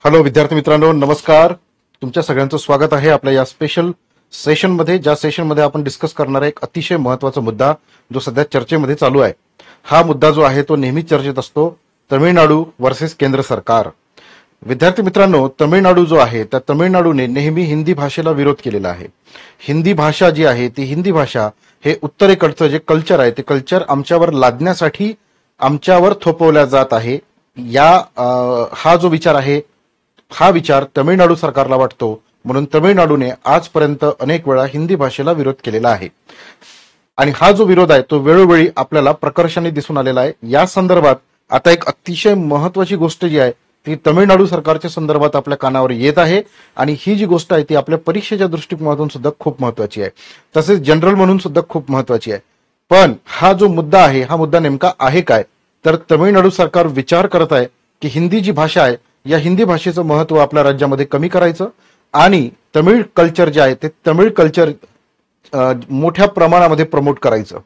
Hello विद्यार्थी मित्रांनो, नमस्कार. तुमच्या सगळ्यांचं स्वागत आहे आपल्या या स्पेशल सेशनमध्ये, ज्या सेशनमध्ये आपण डिस्कस करणार आहे एक अतिशय महत्त्वाचा मुद्दा जो सध्या चर्चेमध्ये चालू आहे. हा मुद्दा जो आहे तो नेहमीच चर्चेत असतो, तमिळनाडू वर्सेस केंद्र सरकार. विद्यार्थी मित्रांनो, तमिळनाडू जो आहे त्या तमिळनाडूने नेहमी हिंदी भाषेला विरोध केलेला आहे. हिंदी भाषा जी आहे ती हिंदी भाषा हे उत्तरेकडचं जे कल्चर आहे ते कल्चर आमच्यावर लादण्यासाठी आमच्यावर थोपवल्या जात आहे. हा जो विचार आहे हा विचार तमिळनाडू सरकारला वाटतो, म्हणून तमिळनाडूने आजपर्यंत अनेक वेळा हिंदी भाषेला विरोध केलेला आहे. आणि हा जो विरोध आहे तो वेळोवेळी आपल्याला प्रकर्षाने दिसून आलेला आहे. या संदर्भात आता एक अतिशय महत्वाची गोष्ट जी आहे ती तमिळनाडू सरकारच्या संदर्भात आपल्या कानावर येत आहे, आणि ही जी गोष्ट आहे ती आपल्या परीक्षेच्या दृष्टिकोनातून सुद्धा खूप महत्वाची आहे, तसेच जनरल म्हणून सुद्धा खूप महत्वाची आहे. पण हा जो मुद्दा आहे हा मुद्दा नेमका आहे काय, तर तमिळनाडू सरकार विचार करत आहे की हिंदी जी भाषा आहे या हिंदी भाषेचं महत्व आपल्या राज्यामध्ये कमी करायचं आणि तमिळ कल्चर जे आहे ते तमिळ कल्चर मोठ्या प्रमाणामध्ये प्रमोट करायचं.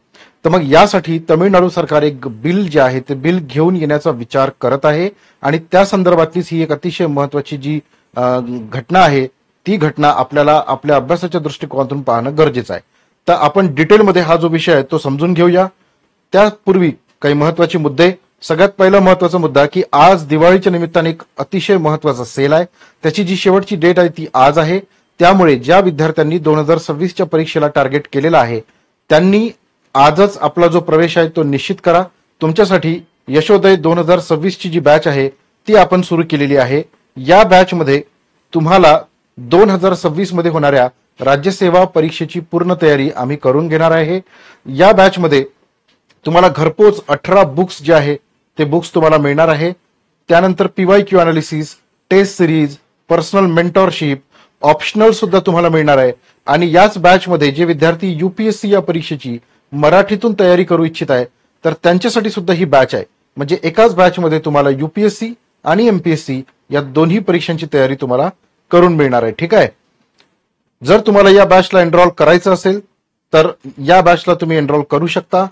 तर मग यासाठी तमिळनाडू सरकार एक बिल जे आहे ते बिल घेऊन येण्याचा विचार करत आहे, आणि त्या संदर्भातलीच ही एक अतिशय महत्वाची जी घटना आहे ती घटना आपल्याला आपल्या अभ्यासाच्या दृष्टिकोनातून पाहणं गरजेचं आहे. तर आपण डिटेलमध्ये हा जो विषय आहे तो समजून घेऊया. त्यापूर्वी काही महत्वाचे मुद्दे. सगळ्यात पहिला महत्वाचा मुद्दा की आज दिवाळीच्या निमित्ताने एक अतिशय महत्वाचा सेल आहे. त्याची जी शेवटची डेट आहे ती आज आहे. त्यामुळे ज्या विद्यार्थ्यांनी 2026च्या परीक्षेला टार्गेट केलेला आहे त्यांनी आजच आपला जो प्रवेश आहे तो निश्चित करा. तुमच्यासाठी यशोदय 2026ची जी बॅच आहे ती आपण सुरू केलेली आहे. या बॅच मध्ये तुम्हाला 2026 मध्ये होणाऱ्या राज्यसेवा परीक्षेची पूर्ण तयारी आम्ही करून घेणार आहे. या बॅच मध्ये तुम्हाला घरपोच 18 बुक्स जे आहे ते बुक्स तुम्हाला मिळणार आहे. त्यानंतर PYQ analysis, test series, personal mentorship, optional सुद्धा तुम्हाला मिळणार आहे. आणि याच बॅच मध्ये जे विद्यार्थी UPSC या परीक्षेची मराठीतून तयारी करू इच्छित आहे तर त्यांच्यासाठी सुद्धा ही बॅच आहे. म्हणजे एकाच बॅच मध्ये तुम्हाला UPSC आणि MPSC या दोन्ही परीक्षांची तयारी तुम्हाला करून मिळणार आहे. ठीक आहे. जर तुम्हाला या बॅचला एनरोल करायचं असेल तर या बॅचला तुम्ही एनरोल करू शकता.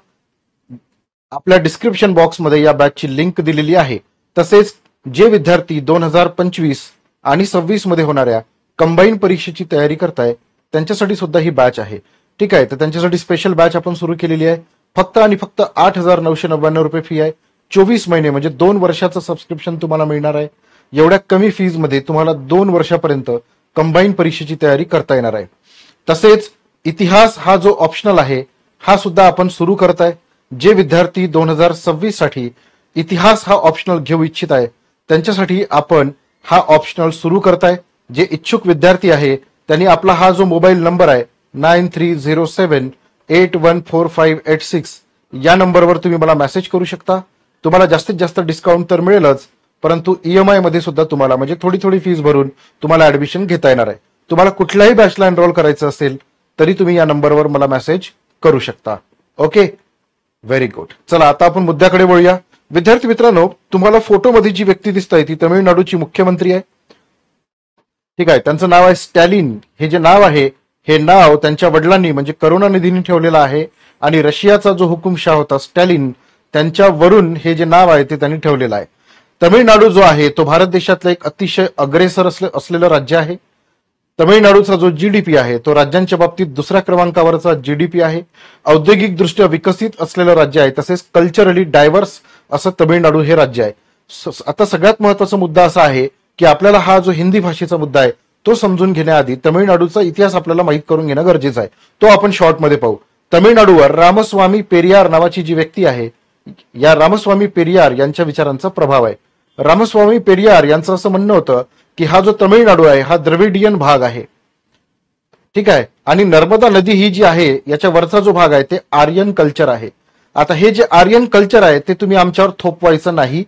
आपल्या डिस्क्रिप्शन बॉक्समध्ये या बॅचची लिंक दिलेली आहे. तसेच जे विद्यार्थी 2025 आणि 26 मध्ये होणाऱ्या कंबाईन परीक्षेची तयारी करताय त्यांच्यासाठी सुद्धा ही बॅच आहे. ठीक आहे. तर त्यांच्यासाठी स्पेशल बॅच आपण सुरू केलेली आहे. फक्त आणि फक्त 8,999 रुपये फी आहे. 24 महिने म्हणजे 2 वर्षाचं सबस्क्रिप्शन तुम्हाला मिळणार आहे. एवढ्या कमी फीज मध्ये तुम्हाला 2 वर्षापर्यंत कंबाईन परीक्षेची तयारी करता येणार आहे. तसेच इतिहास हा जो ऑप्शनल आहे हा सुद्धा आपण सुरू करत आहे. जे विद्यार्थी 2026 साठी इतिहास हा ऑप्शनल घेऊ इच्छित आहे त्यांच्यासाठी आपण हा ऑप्शनल सुरू करताय. जे इच्छुक विद्यार्थी आहे त्यांनी आपला हा जो मोबाईल नंबर आहे 9307814586 या नंबरवर तुम्ही मला मेसेज करू शकता. तुम्हाला जास्तीत जास्त डिस्काउंट तर मिळेलच, परंतु EMI मध्ये सुद्धा तुम्हाला म्हणजे थोडी थोडी फीस भरून तुम्हाला ऍडमिशन घेता येणार आहे. तुम्हाला कुठल्याही बॅचला एनरोल करायचं असेल तरी तुम्ही या नंबरवर मला मेसेज करू शकता. Okay, very good. चला आता आपण मुद्द्याकडे वळूया. विद्यार्थी मित्रांनो, तुम्हाला फोटोमध्ये जी व्यक्ती दिसत आहे ती तमिळनाडूची मुख्यमंत्री आहे. ठीक आहे. त्यांचं नाव आहे स्टॅलिन. हे जे नाव आहे हे नाव त्यांच्या वडिलांनी म्हणजे करुणानिधींनी ठेवलेलं आहे, आणि रशियाचा जो हुकुमशाह होता स्टॅलिन त्यांच्यावरून हे जे नाव आहे ते त्यांनी ठेवलेलं आहे. तमिळनाडू जो आहे तो भारत देशातलं एक अतिशय अग्रेसर असलेलं राज्य आहे. तमिळनाडूचा जो GDP आहे तो राज्यांच्या बाबतीत दुसऱ्या क्रमांकावरचा GDP आहे. औद्योगिकदृष्ट्या विकसित असलेलं राज्य आहे. तसेच कल्चरली डायव्हर्स असं तमिळनाडू हे राज्य आहे. आता सगळ्यात महत्वाचा मुद्दा असा आहे की आपल्याला हा जो हिंदी भाषेचा मुद्दा आहे तो समजून घेण्याआधी तमिळनाडूचा इतिहास आपल्याला माहीत करून घेणं गरजेचं आहे. तो आपण शॉर्टमध्ये पाहू. तमिळनाडूवर रामस्वामी पेरियार नावाची जी व्यक्ती आहे या रामस्वामी पेरियार यांच्या विचारांचा प्रभाव आहे. रामस्वामी पेरियार यांचं असं म्हणणं होतं की हा जो तमिळनाडू आहे हा द्रविडियन भाग आहे. ठीक आहे. आणि नर्मदा नदी ही जी आहे याच्या वरचा जो भाग आहे ते आर्यन कल्चर आहे. आता हे जे आर्यन कल्चर आहे ते तुम्ही आमच्यावर थोपवायचं नाही.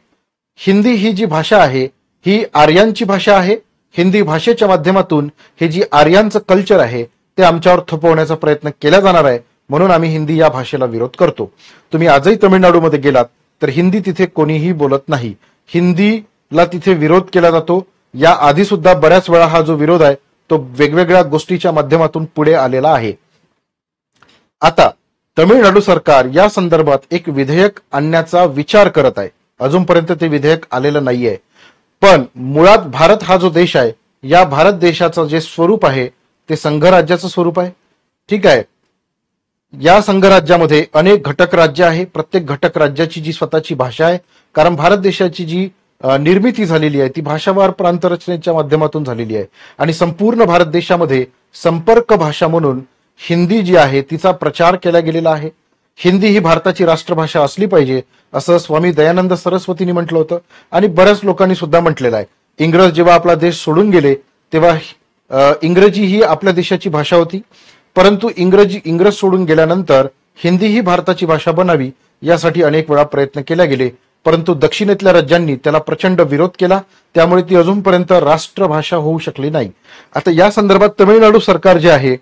हिंदी ही जी भाषा आहे ही आर्यांची भाषा आहे. हिंदी भाषेच्या माध्यमातून हे जी आर्यांचं कल्चर आहे ते आमच्यावर थोपवण्याचा प्रयत्न केला जाणार आहे, म्हणून आम्ही हिंदी या भाषेला विरोध करतो. तुम्ही आजही तमिळनाडूमध्ये गेलात तर हिंदी तिथे कोणीही बोलत नाही. हिंदीला तिथे विरोध केला जातो. या आधी सुद्धा बऱ्याच वेळा हा जो विरोध आहे तो वेगवेगळ्या गोष्टीच्या माध्यमातून पुढे आलेला आहे. आता तमिळनाडू सरकार या संदर्भात एक विधेयक आणण्याचा विचार करत आहे. अजूनपर्यंत ते विधेयक आलेलं नाहीये. पण मुळात भारत हा जो देश आहे, या भारत देशाचं जे स्वरूप आहे ते संघराज्याचं स्वरूप आहे. ठीक आहे. या संघराज्यामध्ये अनेक घटक राज्य आहे. प्रत्येक घटक राज्याची जी स्वतःची भाषा आहे, कारण भारत देशाची जी निर्मिती झालेली आहे ती भाषावार प्रांतरचनेच्या माध्यमातून झालेली आहे. आणि संपूर्ण भारत देशामध्ये संपर्क भाषा म्हणून हिंदी जी आहे तिचा प्रचार केला गेलेला आहे. हिंदी ही भारताची राष्ट्रभाषा असली पाहिजे असं स्वामी दयानंद सरस्वतींनी म्हटलं होतं आणि बऱ्याच लोकांनी सुद्धा म्हटलेलं आहे. इंग्रज जेव्हा आपला देश सोडून गेले तेव्हा इंग्रजी ही आपल्या देशाची भाषा होती, परंतु इंग्रज सोडून गेल्यानंतर हिंदी ही भारताची भाषा बनावी यासाठी अनेक वेळा प्रयत्न केले गेले, परंतु दक्षिणेतल्या राज्यांनी त्याला प्रचंड विरोध केला, त्यामुळे ती अजूनपर्यंत राष्ट्रभाषा होऊ शकली नाही. आता या संदर्भात तमिळनाडू सरकार जे आहे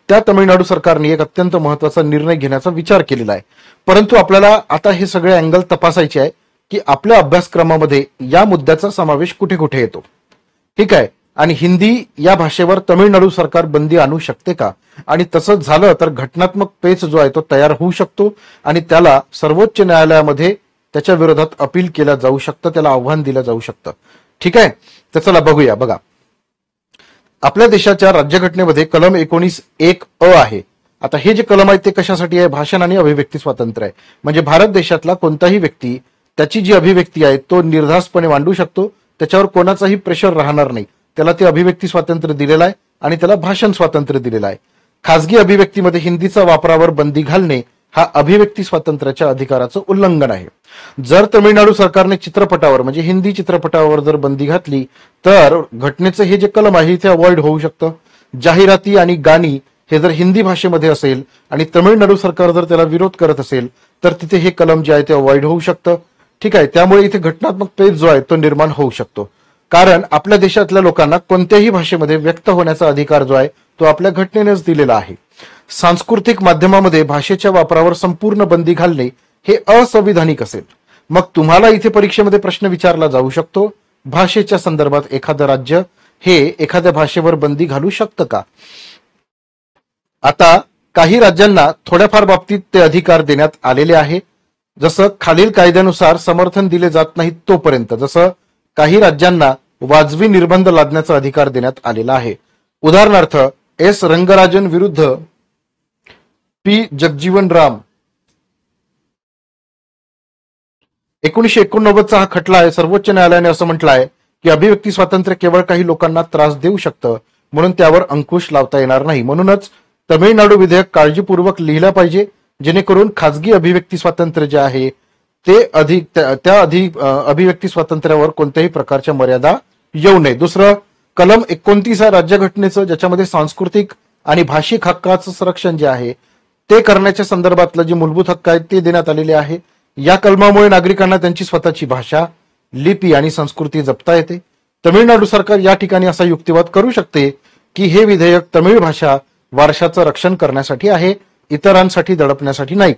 त्या तमिळनाडू सरकारने एक अत्यंत महत्वाचा निर्णय घेण्याचा विचार केलेला आहे. परंतु आपल्याला आता हे सगळे अँगल तपासायचे आहे की आपल्या अभ्यासक्रमामध्ये या मुद्द्याचा समावेश कुठे कुठे येतो. ठीक आहे. आणि हिंदी या भाषेवर तमिळनाडू सरकार बंदी आणू शकते का, आणि तसंच झालं तर घटनात्मक पेच जो आहे तो तयार होऊ शकतो आणि त्याला सर्वोच्च न्यायालयामध्ये त्याच्या विरोधात अपील केलं जाऊ शकतं, त्याला आव्हान दिलं जाऊ शकतं. ठीक आहे. तर चला बघूया. बघा, आपल्या देशाच्या राज्यघटनेमध्ये कलम 19(1)(अ) आहे. आता हे जे कलम आहे ते कशासाठी आहे? भाषण आणि अभिव्यक्ती स्वातंत्र्य आहे. म्हणजे भारत देशातला कोणताही व्यक्ती त्याची जी अभिव्यक्ती आहे तो निर्धास्तपणे मांडू शकतो, त्याच्यावर कोणाचाही प्रेशर राहणार नाही. त्याला ते अभिव्यक्ती स्वातंत्र्य दिलेलं आहे आणि त्याला भाषण स्वातंत्र्य दिलेलं आहे. खासगी अभिव्यक्तीमध्ये हिंदीचा वापरावर बंदी घालणे हा अभिव्यक्ती स्वातंत्र्याच्या अधिकाराचं उल्लंघन आहे. जर तमिळनाडू सरकारने चित्रपटावर म्हणजे हिंदी चित्रपटावर जर बंदी घातली तर घटनेचं हे जे कलम आहे ते अवॉइड होऊ शकतं. जाहिराती आणि गाणी हे जर हिंदी भाषेमध्ये असेल आणि तमिळनाडू सरकार जर त्याला विरोध करत असेल तर तिथे हे कलम जे आहे ते अवॉइड होऊ शकतं. ठीक आहे. त्यामुळे इथे घटनात्मक पेच जो आहे तो निर्माण होऊ शकतो, कारण आपल्या देशातल्या लोकांना कोणत्याही भाषेमध्ये व्यक्त होण्याचा अधिकार जो आहे तो आपल्या घटनेनेच दिलेला आहे. सांस्कृतिक माध्यमामध्ये भाषेच्या वापरावर संपूर्ण बंदी घालणे हे असंविधानिक असेल. मग तुम्हाला इथे परीक्षेमध्ये प्रश्न विचारला जाऊ शकतो, भाषेच्या संदर्भात एखादं राज्य हे एखाद्या भाषेवर बंदी घालू शकतं का? आता काही राज्यांना थोड्याफार बाबतीत ते अधिकार देण्यात आलेले आहे. जसं खालील कायद्यानुसार समर्थन दिले जात नाही तोपर्यंत, जसं काही राज्यांना वाजवी निर्बंध लादण्याचा अधिकार देण्यात आलेला आहे. उदाहरणार्थ एस रंगराजन विरुद्ध पी जगजीवन राम 1989चा हा खटला आहे. सर्वोच्च न्यायालयाने असं म्हटलं आहे की अभिव्यक्ती स्वातंत्र्य केवळ काही लोकांना त्रास देऊ शकतं, म्हणून त्यावर अंकुश लावता येणार नाही. म्हणूनच तमिळनाडू विधेयक काळजीपूर्वक लिहिलं पाहिजे, जेणेकरून खाजगी अभिव्यक्ती स्वातंत्र्य जे आहे ते अभिव्यक्ती स्वातंत्र्यावर कोणत्याही प्रकारच्या मर्यादा येऊ नये. दुसरं कलम 29 आहे राज्यघटनेचं, ज्याच्यामध्ये सांस्कृतिक आणि भाषिक हक्काचं संरक्षण जे आहे ते करण्याच्या संदर्भातलं जे मूलभूत हक्क आहेत ते देण्यात आलेले आहे. या कलमामुळे नागरिकांना त्यांची स्वतःची भाषा, लिपी आणि संस्कृती जपता येते. तमिळनाडू सरकार या ठिकाणी असा युक्तिवाद करू शकते की हे विधेयक तमिळ भाषा वारशाचं रक्षण करण्यासाठी आहे, इतरांसाठी दडपण्यासाठी नाही.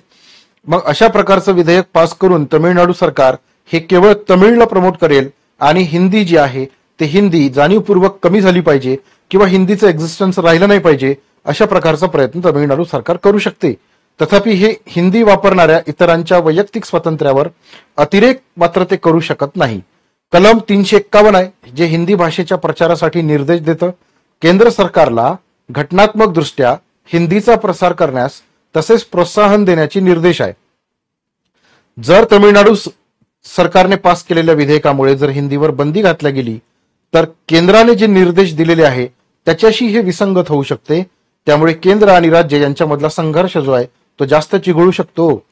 मग अशा प्रकारचं विधेयक पास करून तमिळनाडू सरकार हे केवळ तमिळला प्रमोट करेल आणि हिंदी जी आहे ते हिंदी जाणीवपूर्वक कमी झाली पाहिजे किंवा हिंदीचं एक्झिस्टन्स राहिलं नाही पाहिजे, अशा प्रकारचा प्रयत्न तमिळनाडू सरकार करू शकते. तथापि हे हिंदी वापरणाऱ्या इतरांच्या वैयक्तिक स्वातंत्र्यावर अतिरेक मात्र ते करू शकत नाही. कलम 351 आहे जे हिंदी भाषेच्या प्रचारासाठी निर्देश देतं. केंद्र सरकारला घटनात्मक दृष्ट्या हिंदीचा प्रसार करण्यास तसेच प्रोत्साहन देण्याचे निर्देश आहे. जर तमिळनाडू सरकारने पास केलेल्या विधेयकामुळे जर हिंदीवर बंदी घातली गेली तर केंद्राने जे निर्देश दिलेले आहे त्याच्याशी हे विसंगत होऊ शकते. त्यामुळे केंद्र आणि राज्य यांच्यामधला संघर्ष जो आहे तो जास्त चिघळू शकतो.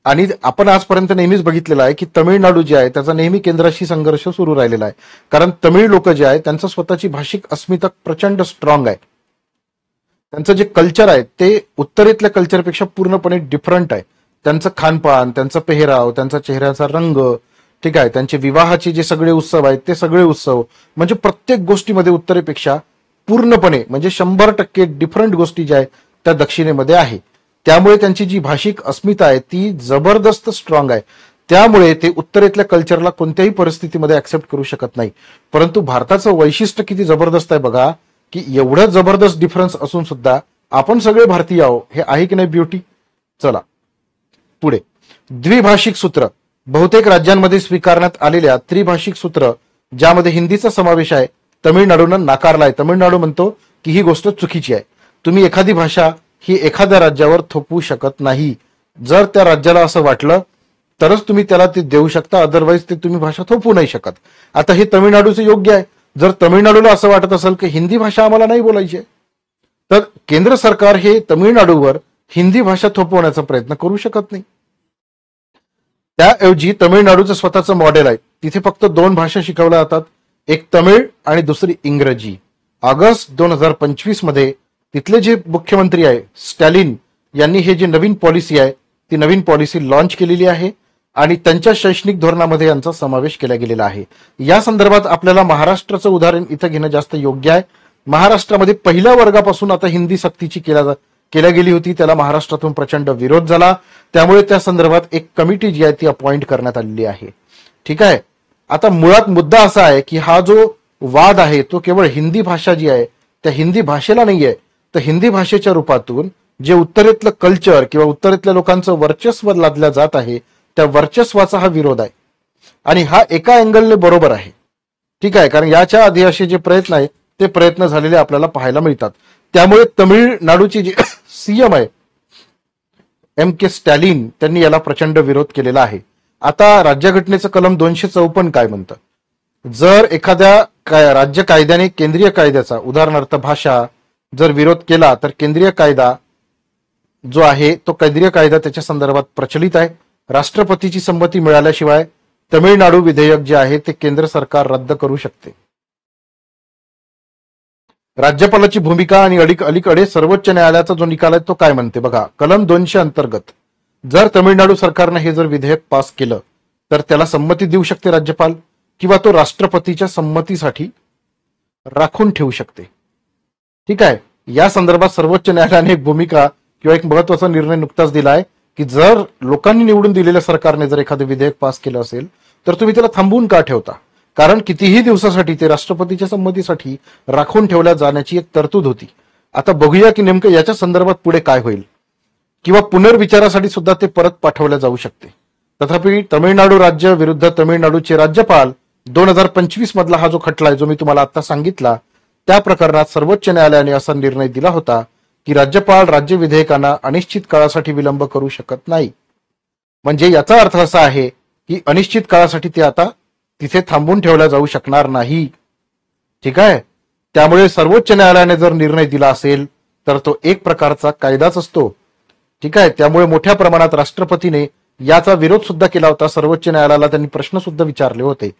आणि आपण आजपर्यंत नेहमीच बघितलेलं आहे की तमिळनाडू जे आहे त्याचा नेहमी केंद्राशी संघर्ष सुरू राहिलेला आहे, कारण तमिळ लोक जे आहे त्यांचं स्वतःची भाषिक अस्मिता प्रचंड स्ट्रॉंग आहे. त्यांचं जे कल्चर आहे ते उत्तरेतल्या कल्चरपेक्षा पूर्णपणे डिफरंट आहे. त्यांचं खानपान, त्यांचा पेहराव, त्यांचा चेहऱ्याचा रंग, ठीक आहे, त्यांचे विवाहाचे जे सगळे उत्सव आहेत ते सगळे उत्सव म्हणजे प्रत्येक गोष्टीमध्ये उत्तरेपेक्षा पूर्णपणे म्हणजे 100% डिफरंट गोष्टी ज्या आहेत त्या दक्षिणेमध्ये आहे. त्यामुळे त्यांची जी भाषिक अस्मिता आहे ती जबरदस्त स्ट्रॉंग आहे. त्यामुळे ते उत्तरेतल्या कल्चरला कोणत्याही परिस्थितीमध्ये ऍक्सेप्ट करू शकत नाही. परंतु भारताचं वैशिष्ट्य किती जबरदस्त आहे बघा, की एवढं जबरदस्त डिफरन्स असून सुद्धा आपण सगळे भारतीय आहोत. हे आहे की नाही ब्युटी. चला पुढे. द्विभाषिक सूत्र. बहुतेक राज्यांमध्ये स्वीकारण्यात आलेल्या त्रिभाषिक सूत्र ज्यामध्ये हिंदीचा समावेश आहे, तमिळनाडूनं नाकारलाय. तमिळनाडू म्हणतो की ही गोष्ट चुकीची आहे. तुम्ही एखादी भाषा ही एखाद्या राज्यावर थोपवू शकत नाही. जर त्या राज्याला असं वाटलं तरच तुम्ही त्याला ते देऊ शकता, अदरवाईज ते तुम्ही भाषा थोपवू नाही शकत. आता हे तमिळनाडूचं योग्य आहे. जर तमिळनाडूला असं वाटत असेल की हिंदी भाषा आम्हाला नाही बोलायची आहे, तर केंद्र सरकार हे तमिळनाडूवर हिंदी भाषा थोपवण्याचा प्रयत्न करू शकत नाही. त्याऐवजी तमिळनाडूचं स्वतःचं मॉडेल आहे. तिथे फक्त 2 भाषा शिकवल्या जातात, एक तमिळ आणि दुसरी इंग्रजी. ऑगस्ट 2025 मध्ये तिथले जे मुख्यमंत्री आहे स्टॅलिन यांनी हे जी नवीन पॉलिसी आहे ती नवीन पॉलिसी लॉन्च केलेली आहे आणि त्यांच्या शैक्षणिक धोरणामध्ये यांचा समावेश केला गेलेला आहे. या संदर्भात आपल्याला महाराष्ट्राचं उदाहरण इथं घेणं जास्त योग्य आहे. महाराष्ट्रामध्ये पहिल्या वर्गापासून आता हिंदी सक्तीची केल्या गेली होती. त्याला महाराष्ट्रातून प्रचंड विरोध झाला. त्यामुळे त्या संदर्भात एक कमिटी जी आहे ती अपॉइंट करण्यात आलेली आहे. ठीक आहे. आता मुळात मुद्दा असा आहे की हा जो वाद आहे तो केवळ हिंदी भाषा जी आहे त्या हिंदी भाषेला नाहीये, तर हिंदी भाषेच्या रूपातून जे उत्तरेतलं कल्चर किंवा उत्तरेतल्या लोकांचं वर्चस्व लादलं जात आहे त्या वर्चस्वाचा हा विरोध आहे. आणि हा एका अँगलने बरोबर आहे. ठीक आहे, कारण याच्या आधी असे जे प्रयत्न आहेत ते प्रयत्न झालेले आपल्याला पाहायला मिळतात. त्यामुळे तमिळनाडूची जी सीएम आहे के स्टॅलिन त्यांनी याला प्रचंड विरोध केलेला आहे. आता राज्यघटनेचं कलम 254 काय म्हणतं, जर एखाद्या राज्य कायद्याने केंद्रीय कायद्याचा उदाहरणार्थ भाषा जर विरोध केला तर केंद्रीय कायदा जो आहे तो केंद्रीय कायदा त्याच्या संदर्भात प्रचलित आहे. राष्ट्रपतीची संमती मिळाल्याशिवाय तमिळनाडू विधेयक जे आहे ते केंद्र सरकार रद्द करू शकते. राज्यपालाची भूमिका आणि अलीकडे सर्वोच्च न्यायालयाचा जो निकाल आहे तो काय म्हणते बघा. कलम 200 अंतर्गत जर तमिळनाडू सरकारने हे जर विधेयक पास केलं तर त्याला संमती देऊ शकते राज्यपाल, किंवा तो राष्ट्रपतीच्या संमतीसाठी राखून ठेवू शकते. ठीक आहे. या संदर्भात सर्वोच्च न्यायालयाने एक भूमिका किंवा एक महत्वाचा निर्णय नुकताच दिला आहे की जर लोकांनी निवडून दिलेल्या सरकारने जर एखादं विधेयक पास केलं असेल तर तुम्ही त्याला थांबवून का ठेवता, कारण कितीही दिवसासाठी ते राष्ट्रपतीच्या संमतीसाठी राखून ठेवल्या जाण्याची एक तरतूद होती. आता बघूया की नेमकं याच्या संदर्भात पुढे काय होईल, किंवा पुनर्विचारासाठी सुद्धा ते परत पाठवल्या जाऊ शकते. तथापि तमिळनाडू राज्य विरुद्ध तमिळनाडूचे राज्यपाल 2025 मधला हा जो खटला आहे जो मी तुम्हाला आता सांगितला त्या प्रकरणात सर्वोच्च न्यायालयाने असा निर्णय दिला होता की राज्यपाल राज्य विधेयकांना अनिश्चित काळासाठी विलंब करू शकत नाही. म्हणजे याचा अर्थ असा आहे की अनिश्चित काळासाठी ते आता तिथे थांबून ठेवल्या जाऊ शकणार नाही. ठीक आहे. त्यामुळे सर्वोच्च न्यायालयाने जर निर्णय दिला असेल तर तो एक प्रकारचा कायदाच असतो. ठीक आहे. त्यामुळे मोठ्या प्रमाणात राष्ट्रपतीने याचा विरोध सुद्धा केला होता. सर्वोच्च न्यायालयाला त्यांनी प्रश्न सुद्धा विचारले होते.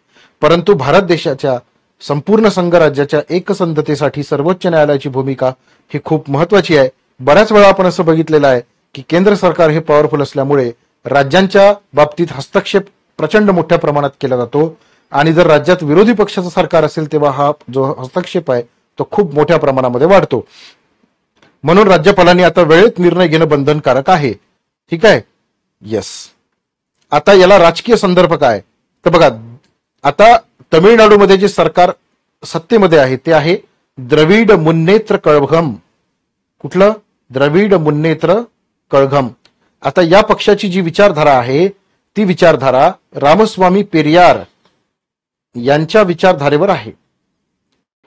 परंतु भारत देशाच्या संपूर्ण संघराज्याच्या एकसंधतेसाठी सर्वोच्च न्यायालयाची भूमिका ही खूप महत्वाची आहे. बऱ्याच वेळा आपण असं बघितलेलं आहे की केंद्र सरकार हे पॉवरफुल असल्यामुळे राज्यांच्या बाबतीत हस्तक्षेप प्रचंड मोठ्या प्रमाणात केला जातो, आणि जर राज्यात विरोधी पक्षाचं सरकार असेल तेव्हा हा जो हस्तक्षेप आहे तो खूप मोठ्या प्रमाणामध्ये वाढतो. म्हणून राज्यपालांनी आता वेळेत निर्णय घेणं बंधनकारक आहे. ठीक आहे. येस. आता याला राजकीय संदर्भ काय तर बघा, आता तमिळनाडूमध्ये जे सरकार सत्तेमध्ये आहे ते आहे द्रविड मुन्नेत्र कळघम. कुठलं? द्रविड मुन्नेत्र कळघम. आता या पक्षाची जी विचारधारा आहे ती विचारधारा रामस्वामी पेरियार यांच्या विचारधारेवर आहे.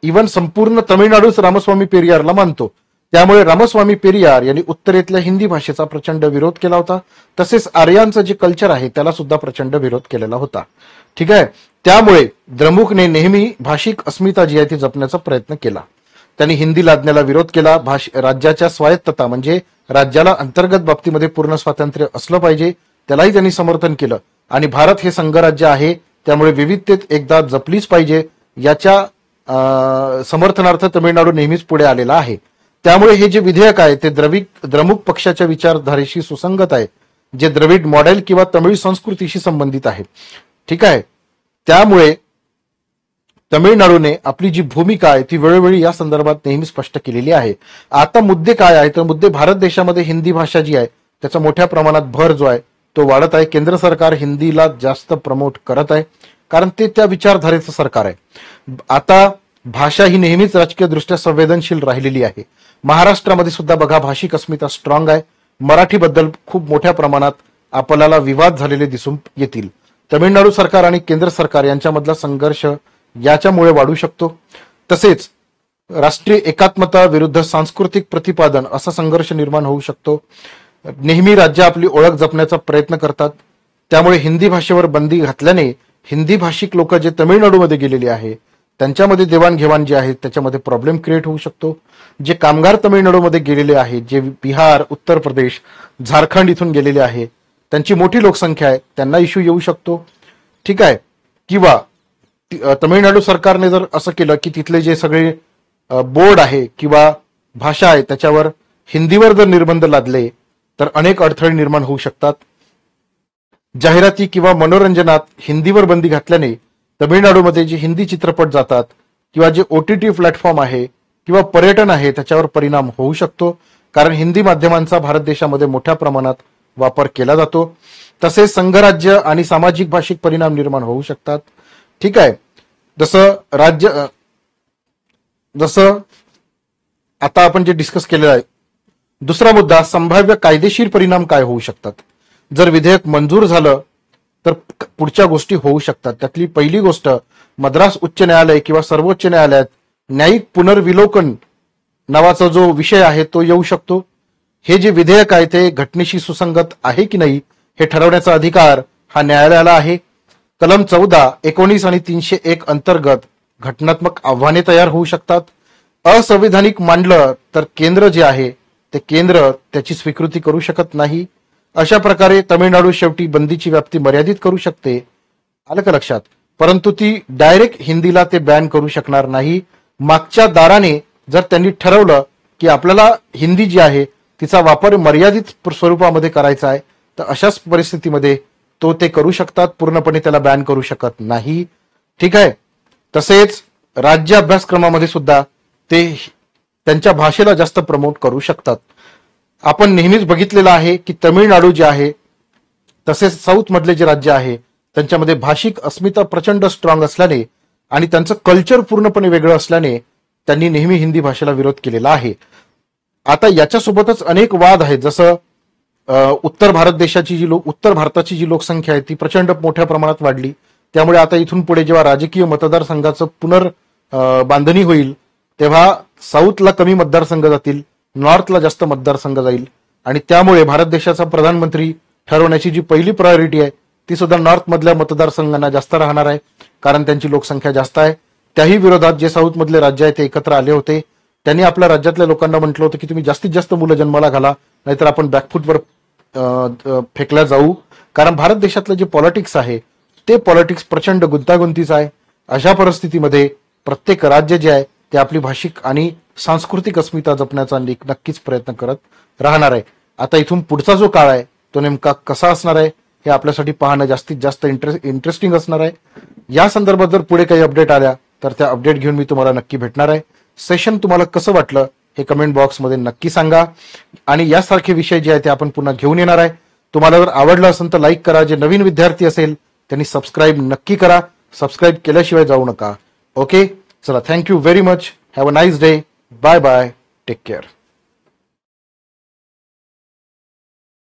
इव्हन संपूर्ण तमिळनाडूच रामस्वामी पेरियारला मानतो. त्यामुळे रामस्वामी पेरियार यांनी उत्तरेतल्या हिंदी भाषेचा प्रचंड विरोध केला होता. तसेच आर्यांचं जे कल्चर आहे त्याला सुद्धा प्रचंड विरोध केलेला होता. ठीक आहे. त्यामुळे द्रमुकने नेहमी भाषिक अस्मिता जी आहे ती जपण्याचा प्रयत्न केला. त्यांनी हिंदी लादण्याला विरोध केला. राज्याच्या स्वायत्तता म्हणजे राज्याला अंतर्गत बाबतीमध्ये पूर्ण स्वातंत्र्य असलं पाहिजे त्यालाही त्यांनी समर्थन केलं. आणि भारत हे संघराज्य आहे त्यामुळे विविधतेत एकदा जपलीच पाहिजे याच्या समर्थनार्थ तमिळनाडू नेहमीच पुढे आलेला आहे. त्यामुळे हे जे विधेयक आहे ते द्रमुक पक्षाच्या विचारधारेशी सुसंगत आहे, जे द्रविड मॉडेल किंवा तमिळ संस्कृतीशी संबंधित आहे. ठीक आहे. त्यामुळे तमिळनाडूने आपली जी भूमिका आहे ती वेळोवेळी या संदर्भात नेहमी स्पष्ट केलेली आहे. आता मुद्दे काय आहे तर मुद्दे भारत देशामध्ये हिंदी भाषा जी आहे त्याचा मोठ्या प्रमाणात भर जो आहे तो वाढत आहे. केंद्र सरकार हिंदीला जास्त प्रमोट करत आहे कारण ते त्या विचारधारेचं सरकार आहे. आता भाषा ही नेहमीच राजकीय दृष्ट्या संवेदनशील राहिलेली आहे. महाराष्ट्रामध्ये सुद्धा बघा भाषिक अस्मिता स्ट्रॉंग आहे. मराठीबद्दल खूप मोठ्या प्रमाणात आपल्याला विवाद झालेले दिसून येतील. तमिळनाडू सरकार आणि केंद्र सरकार यांच्यामधला संघर्ष याच्यामुळे वाढू शकतो. तसेच राष्ट्रीय एकात्मता विरुद्ध सांस्कृतिक प्रतिपादन असा संघर्ष निर्माण होऊ शकतो. नेहमी राज्य आपली ओळख जपण्याचा प्रयत्न करतात, त्यामुळे हिंदी भाषेवर बंदी घातल्याने हिंदी भाषिक लोक जे तमिळनाडूमध्ये गेलेली आहे त्यांच्यामध्ये देवाणघेवाण जी आहे त्याच्यामध्ये प्रॉब्लेम क्रिएट होऊ शकतो. जे कामगार तमिळनाडूमध्ये गेलेले आहेत, जे बिहार, उत्तर प्रदेश, झारखंड इथून गेलेले आहे, त्यांची मोठी लोकसंख्या आहे, त्यांना इश्यू येऊ शकतो. ठीक आहे. किंवा तमिळनाडू सरकारने जर असं केलं की तिथले जे सगळे बोर्ड आहे किंवा भाषा आहे त्याच्यावर हिंदीवर जर निर्बंध लादले तर अनेक अडथळे निर्माण होऊ शकतात. जाहिराती किंवा मनोरंजनात हिंदीवर बंदी घातल्याने तमिळनाडूमध्ये जे हिंदी चित्रपट जातात किंवा जे OTT प्लॅटफॉर्म आहे किंवा पर्यटन आहे त्याच्यावर परिणाम होऊ शकतो, कारण हिंदी माध्यमांचा भारत देशामध्ये मोठ्या प्रमाणात वापर केला जातो. तसेच संघराज्य आणि सामाजिक भाषिक परिणाम निर्माण होऊ शकतात. ठीक आहे. जसं आता आपण जे डिस्कस केलेलं आहे. दुसरा मुद्दा, संभाव्य कायदेशीर परिणाम काय होऊ शकतात. जर विधेयक मंजूर झालं तर पुढच्या गोष्टी होऊ शकतात. त्यातली पहिली गोष्ट, मद्रास उच्च न्यायालय किंवा सर्वोच्च न्यायालयात न्यायिक पुनर्विलोकन नावाचा जो विषय आहे तो येऊ शकतो. हे जे विधेयक आहे ते घटनेशी सुसंगत आहे की नाही हे ठरवण्याचा अधिकार हा न्यायालयाला आहे. कलम 14, 19 आणि 301 अंतर्गत घटनात्मक आव्हाने तयार होऊ शकतात. असंविधानिक मानलं तर केंद्र जे आहे ते केंद्र त्याची स्वीकृती करू शकत नाही. अशा प्रकारे तमिळनाडू शेवटी बंदीची व्याप्ती मर्यादित करू शकते. आलं का लक्षात. परंतु ती डायरेक्ट हिंदीला ते बॅन करू शकणार नाही. मागच्या दाराने जर त्यांनी ठरवलं की आपल्याला हिंदी जी आहे तिचा वापर मर्यादित स्वरूपामध्ये करायचा आहे तर अशाच परिस्थितीमध्ये ते करू शकतात, पूर्णपणे त्याला बॅन करू शकत नाही. ठीक आहे. तसेच राज्य अभ्यासक्रमामध्ये सुद्धा ते त्यांच्या भाषेला जास्त प्रमोट करू शकतात. आपण नेहमीच बघितलेलं आहे की तमिळनाडू जे आहे तसेच साऊथ मधले जे राज्य आहे त्यांच्यामध्ये भाषिक अस्मिता प्रचंड स्ट्रॉंग असल्याने आणि त्यांचं कल्चर पूर्णपणे वेगळं असल्याने त्यांनी नेहमी हिंदी भाषेला विरोध केलेला आहे. आता याच्यासोबतच अनेक वाद आहेत. जसं उत्तर भारताची जी लोकसंख्या आहे ती प्रचंड मोठ्या प्रमाणात वाढली, त्यामुळे आता इथून पुढे जेव्हा राजकीय मतदारसंघाचं बांधणी होईल तेव्हा साऊथला कमी मतदारसंघ जातील, नॉर्थला जास्त मतदारसंघ जाईल आणि त्यामुळे भारत देशाचा प्रधानमंत्री ठरवण्याची जी पहिली प्रायोरिटी आहे ती सुद्धा नॉर्थ मधल्या मतदारसंघांना जास्त राहणार आहे, कारण त्यांची लोकसंख्या जास्त आहे. त्याही विरोधात जे साऊथ मधले राज्य आहे ते एकत्र आले होते. त्यांनी आपल्या राज्यातल्या लोकांना म्हटलं होतं की तुम्ही जास्तीत जास्त मुलं जन्माला घाला, नाहीतर आपण बॅकफूटवर फेकल्या जाऊ. कारण भारत देशातलं जे पॉलिटिक्स आहे ते पॉलिटिक्स प्रचंड गुंतागुंतीचं आहे. अशा परिस्थितीमध्ये प्रत्येक राज्य जे आहे ते आपली भाषिक आणि सांस्कृतिक अस्मिता जपण्याचा नक्कीच प्रयत्न करत राहणार आहे. आता इथून पुढचा जो काळ आहे तो नेमका कसा असणार आहे हे आपल्यासाठी पाहणं जास्तीत जास्त इंटरेस्टिंग असणार आहे. या संदर्भात जर पुढे काही अपडेट आल्या तर त्या अपडेट घेऊन मी तुम्हाला नक्की भेटणार आहे. सेशन तुम्हाला कसं वाटलं हे कमेंट बॉक्समध्ये नक्की सांगा आणि यासारखे विषय जे आहे ते आपण पुन्हा घेऊन येणार आहे. तुम्हाला जर आवडलं असेल तर लाईक करा. जे नवीन विद्यार्थी असेल त्यांनी सबस्क्राईब नक्की करा. सबस्क्राईब केल्याशिवाय जाऊ नका. ओके, चला, thank you very much. Have a nice day. Bye bye. Take care.